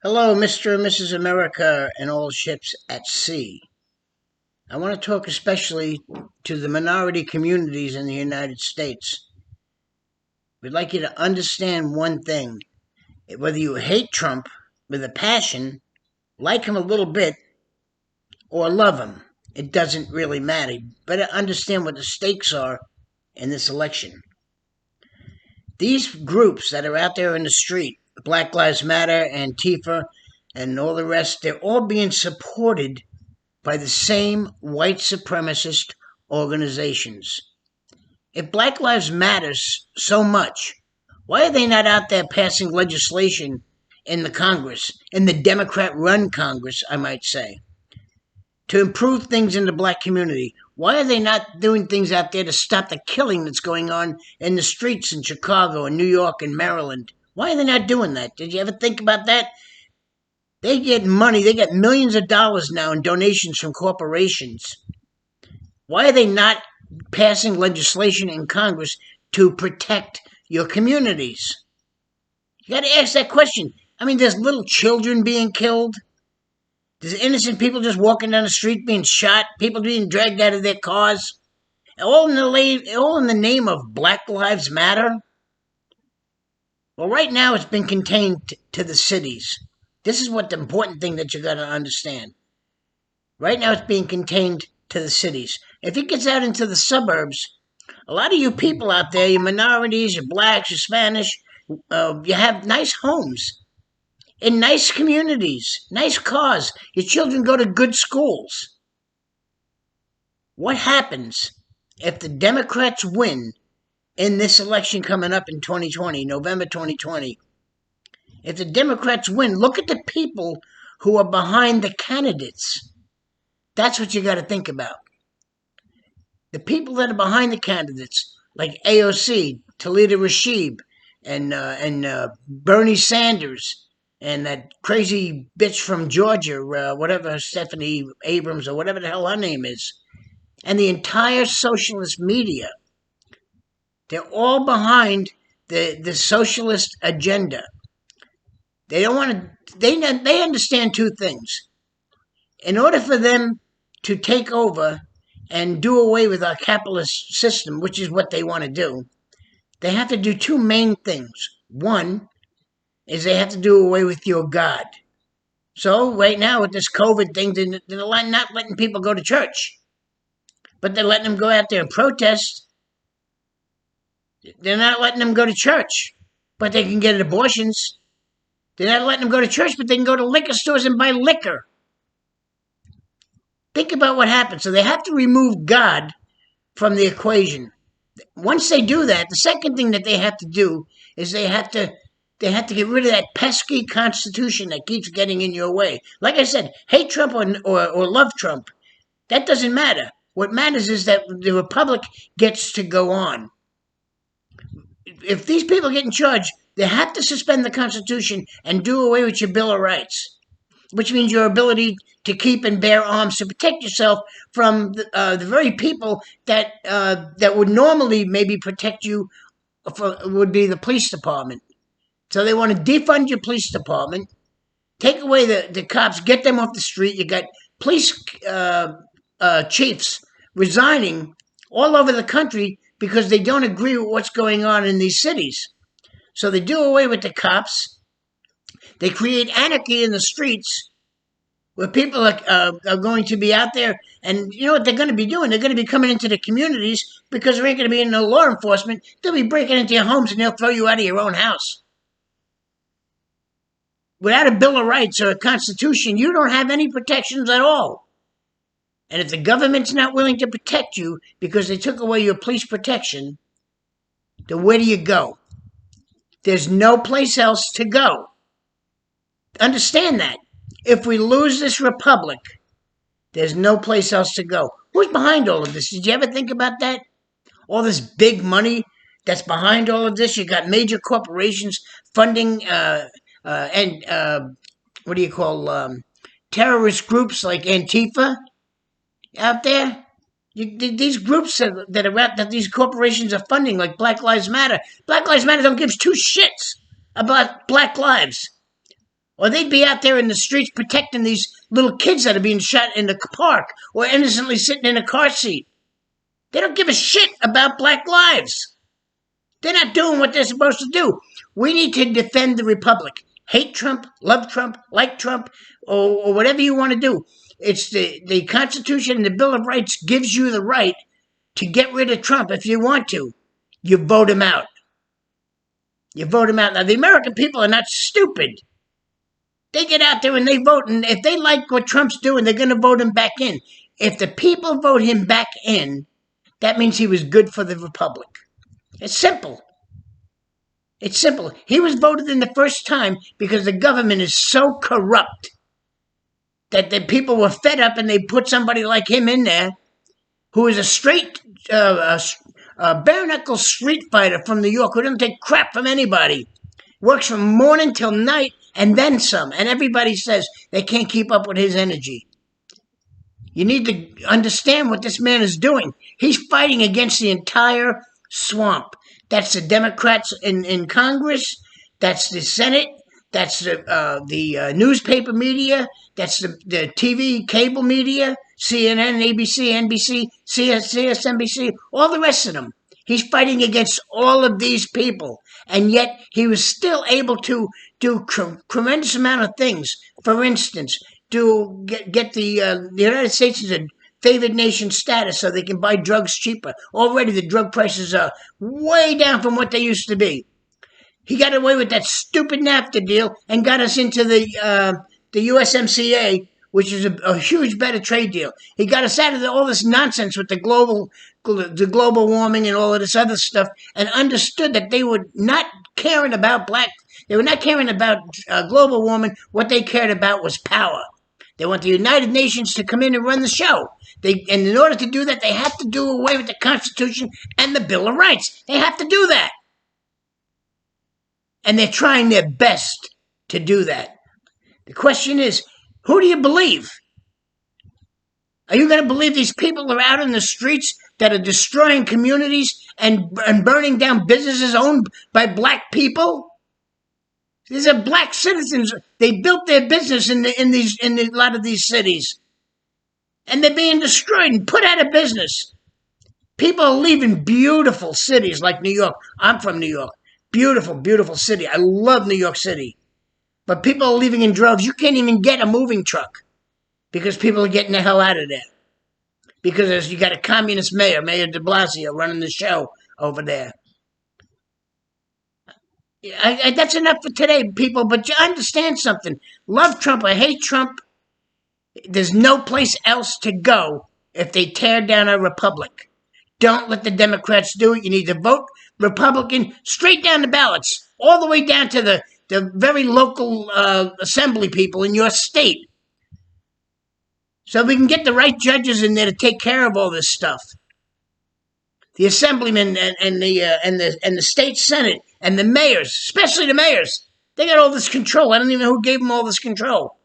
Hello, Mr. and Mrs. America and all ships at sea. I want to talk especially to the minority communities in the United States. We'd like you to understand one thing. Whether you hate Trump with a passion, like him a little bit, or love him, it doesn't really matter. You better understand what the stakes are in this election. These groups that are out there in the street, Black Lives Matter, Antifa, and all the rest, they're all being supported by the same white supremacist organizations. If Black Lives Matters so much, why are they not out there passing legislation in the Congress, in the Democrat run Congress, I might say, to improve things in the black community? Why are they not doing things out there to stop the killing that's going on in the streets in Chicago and New York and Maryland? Why are they not doing that? Did you ever think about that? They get money, they get millions of dollars now in donations from corporations. Why are they not passing legislation in Congress to protect your communities? You got to ask that question. I mean, there's little children being killed. There's innocent people just walking down the street being shot, people being dragged out of their cars, all in the name of Black Lives Matter. Well, right now it's been contained to the cities. This is what the important thing that you got to understand. Right now it's being contained to the cities. If it gets out into the suburbs, a lot of you people out there, your minorities, your blacks, your Spanish, you have nice homes in nice communities, nice cars. Your children go to good schools. What happens if the Democrats win in this election coming up in 2020, November 2020? If the Democrats win, look at the people who are behind the candidates. That's what you got to think about. The people that are behind the candidates, like AOC, Talita Rashid, and Bernie Sanders, and that crazy bitch from Georgia, whatever, Stephanie Abrams, or whatever the hell her name is, and the entire socialist media, they're all behind the socialist agenda. They don't want to. They understand two things. In order for them to take over and do away with our capitalist system, which is what they want to do, they have to do two main things. One is they have to do away with your God. So right now with this COVID thing, they're not letting people go to church, but they're letting them go out there and protest. They're not letting them go to church, but they can get abortions. They're not letting them go to church, but they can go to liquor stores and buy liquor. Think about what happens. So they have to remove God from the equation. Once they do that, the second thing that they have to do is they have to get rid of that pesky Constitution that keeps getting in your way. Like I said, hate Trump or love Trump, that doesn't matter. What matters is that the Republic gets to go on. If these people get in charge, they have to suspend the Constitution and do away with your Bill of Rights, which means your ability to keep and bear arms to protect yourself from the very people that would normally maybe protect you, would be the police department. So they want to defund your police department, take away the cops, get them off the street. You got police chiefs resigning all over the country because they don't agree with what's going on in these cities. So they do away with the cops. They create anarchy in the streets where people are going to be out there. And you know what they're going to be doing? They're going to be coming into the communities because there ain't going to be no law enforcement. They'll be breaking into your homes and they'll throw you out of your own house. Without a Bill of Rights or a Constitution, you don't have any protections at all. And if the government's not willing to protect you because they took away your police protection, then where do you go? There's no place else to go. Understand that. If we lose this republic, there's no place else to go. Who's behind all of this? Did you ever think about that? All this big money that's behind all of this. You got major corporations funding terrorist groups like Antifa out there. These groups that these corporations are funding, like Black Lives Matter. Black Lives Matter don't give two shits about black lives. Or they'd be out there in the streets protecting these little kids that are being shot in the park or innocently sitting in a car seat. They don't give a shit about black lives. They're not doing what they're supposed to do. We need to defend the republic. Hate Trump, love Trump, like Trump, or whatever you want to do. It's the Constitution and the Bill of Rights gives you the right to get rid of Trump if you want to. You vote him out. You vote him out. Now, the American people are not stupid. They get out there and they vote, and if they like what Trump's doing, they're going to vote him back in. If the people vote him back in, that means he was good for the republic. It's simple. It's simple. He was voted in the first time because the government is so corrupt that the people were fed up and they put somebody like him in there who is a straight, bare-knuckle street fighter from New York who doesn't take crap from anybody. Works from morning till night and then some. And everybody says they can't keep up with his energy. You need to understand what this man is doing. He's fighting against the entire swamp. That's the Democrats in Congress. That's the Senate. That's the newspaper media. That's the TV cable media, CNN, ABC, NBC, CSNBC, all the rest of them. He's fighting against all of these people. And yet he was still able to do tremendous amount of things. For instance, to get the United States as a favored nation status so they can buy drugs cheaper. Already the drug prices are way down from what they used to be. He got away with that stupid NAFTA deal and got us into the USMCA, which is a huge better trade deal. He got us out of all this nonsense with the global warming and all of this other stuff, and understood that they were not caring about they were not caring about global warming. What they cared about was power. They want the United Nations to come in and run the show. And in order to do that, they have to do away with the Constitution and the Bill of Rights. They have to do that. And they're trying their best to do that. The question is, who do you believe? Are you going to believe these people are out in the streets that are destroying communities and burning down businesses owned by black people? These are black citizens. They built their business in a lot of these cities. And they're being destroyed and put out of business. People are leaving beautiful cities like New York. I'm from New York. Beautiful, beautiful city. I love New York City. But people are leaving in droves. You can't even get a moving truck because people are getting the hell out of there. Because you got a communist mayor, Mayor de Blasio, running the show over there. That's enough for today, people. But you understand something. Love Trump or hate Trump, there's no place else to go if they tear down our republic. Don't let the Democrats do it. You need to vote Republican straight down the ballots, all the way down to the very local assembly people in your state. So we can get the right judges in there to take care of all this stuff. The assemblymen and the state senate and the mayors, especially the mayors, they got all this control. I don't even know who gave them all this control.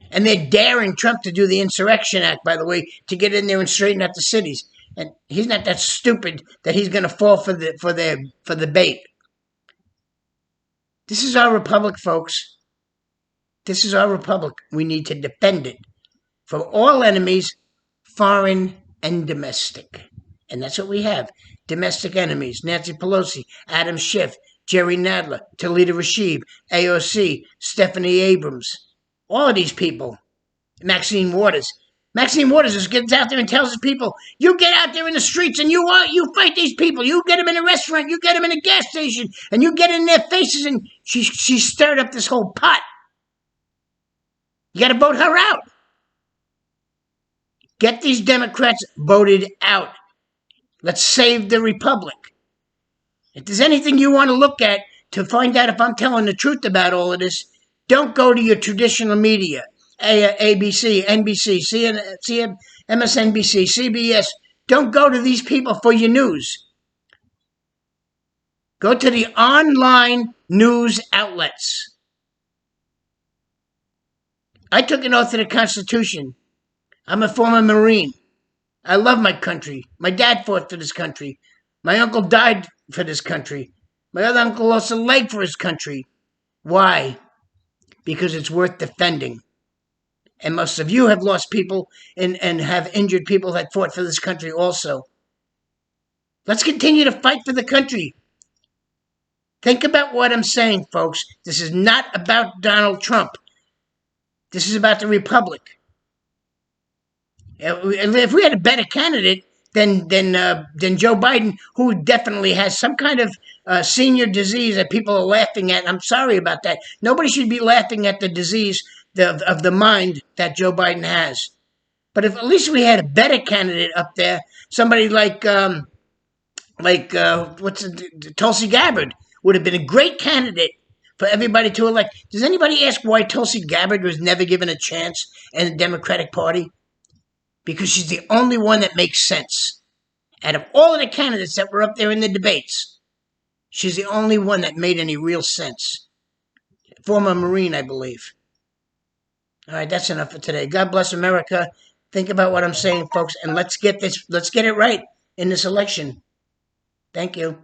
And they're daring Trump to do the Insurrection Act, by the way, to get in there and straighten out the cities. And he's not that stupid that he's going to fall for the bait. This is our republic, folks. This is our republic. We need to defend it from all enemies, foreign and domestic. And that's what we have. Domestic enemies. Nancy Pelosi, Adam Schiff, Jerry Nadler, Talita Rashid, AOC, Stephanie Abrams. All of these people. Maxine Waters. Maxine Waters just gets out there and tells his people, you get out there in the streets and you fight these people. You get them in a restaurant. You get them in a gas station. And you get in their faces. And she stirred up this whole pot. You got to vote her out. Get these Democrats voted out. Let's save the republic. If there's anything you want to look at to find out if I'm telling the truth about all of this, don't go to your traditional media. ABC, NBC, MSNBC, CBS. Don't go to these people for your news. Go to the online news outlets. I took an oath to the Constitution. I'm a former Marine. I love my country. My dad fought for this country. My uncle died for this country. My other uncle lost a leg for his country. Why? because it's worth defending. And most of you have lost people and have injured people that fought for this country also. Let's continue to fight for the country. Think about what I'm saying, folks. This is not about Donald Trump. This is about the Republic. If we had a better candidate than Joe Biden, who definitely has some kind of senior disease that people are laughing at, I'm sorry about that. Nobody should be laughing at the disease of the mind that Joe Biden has. But if at least we had a better candidate up there, somebody like Tulsi Gabbard would have been a great candidate for everybody to elect. Does anybody ask why Tulsi Gabbard was never given a chance in the Democratic Party? Because she's the only one that makes sense. Out of all of the candidates that were up there in the debates, she's the only one that made any real sense. Former Marine, I believe. All right, that's enough for today. God bless America. Think about what I'm saying, folks, and let's get it right in this election. Thank you.